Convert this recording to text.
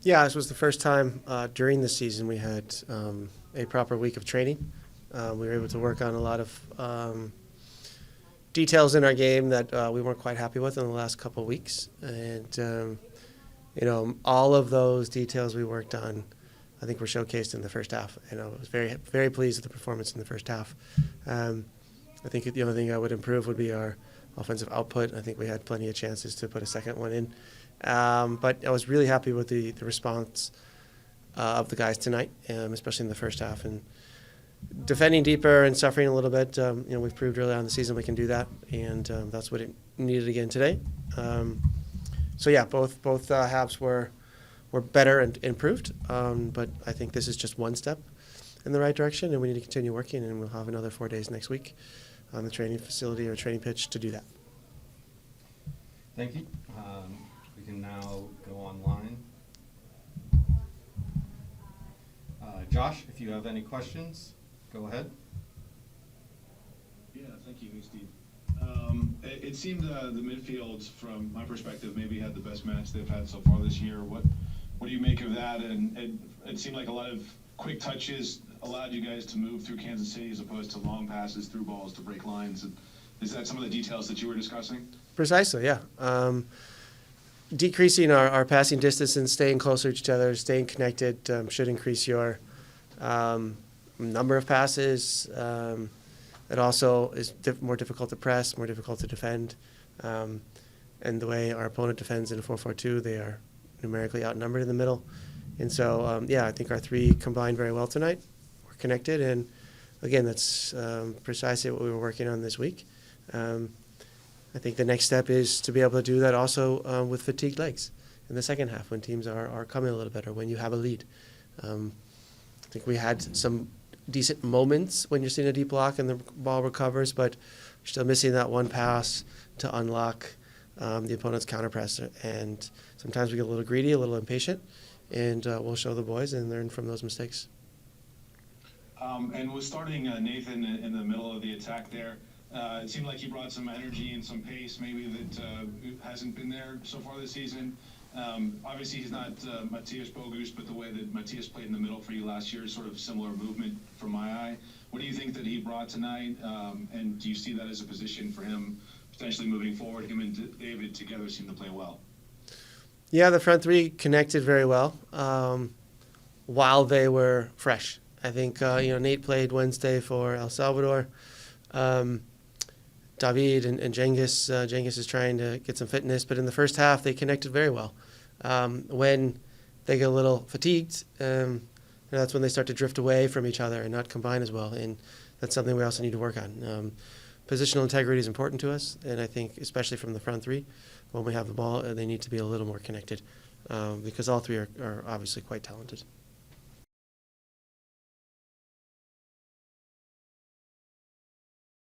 Yeah, this was the first time during the season we had a proper week of training. We were able to work on a lot of details in our game that we weren't quite happy with in the last couple of weeks. And, all of those details we worked on, I think were showcased in the first half. And I was very, very pleased with the performance in the first half. I think the only thing I would improve would be our offensive output. I think we had plenty of chances to put a second one in. But I was really happy with the response of the guys tonight, especially in the first half. And defending deeper and suffering a little bit, we've proved early on in the season we can do that, and that's what it needed again today. Both halves were better and improved, but I think this is just one step in the right direction, and we need to continue working, and we'll have another 4 days next week on the training facility or training pitch to do that. Thank you. We can now go online. Josh, if you have any questions, go ahead. Yeah, thank you, Steve. It seemed the midfield, from my perspective, maybe had the best match they've had so far this year. What do you make of that? And it seemed like a lot of quick touches allowed you guys to move through Kansas City as opposed to long passes through balls to break lines. And is that some of the details that you were discussing? Precisely, yeah. Decreasing our passing distance and staying closer to each other, staying connected should increase your number of passes. It also is more difficult to press, more difficult to defend. And the way our opponent defends in a 4-4-2, they are numerically outnumbered in the middle. And so, I think our three combined very well tonight. We're connected, and again, that's precisely what we were working on this week. I think the next step is to be able to do that also with fatigued legs in the second half when teams are coming a little bit or when you have a lead. I think we had some decent moments when you're seeing a deep block and the ball recovers, but you're still missing that one pass to unlock the opponent's counterpress. And sometimes we get a little greedy, a little impatient, and we'll show the boys and learn from those mistakes. And was starting Nathan in the middle of the attack there. It seemed like he brought some energy and some pace maybe that hasn't been there so far this season. Obviously, he's not Matthias Bogus, but the way that Matthias played in the middle for you last year is sort of similar movement from my eye. What do you think that he brought tonight? And do you see that as a position for him potentially moving forward? Him and David together seem to play well. Yeah, the front three connected very well while they were fresh. I think, Nate played Wednesday for El Salvador. David and Cengiz. Cengiz is trying to get some fitness, but in the first half they connected very well. When they get a little fatigued, that's when they start to drift away from each other and not combine as well, and that's something we also need to work on. Positional integrity is important to us, and I think especially from the front three, when we have the ball, they need to be a little more connected because all three are obviously quite talented.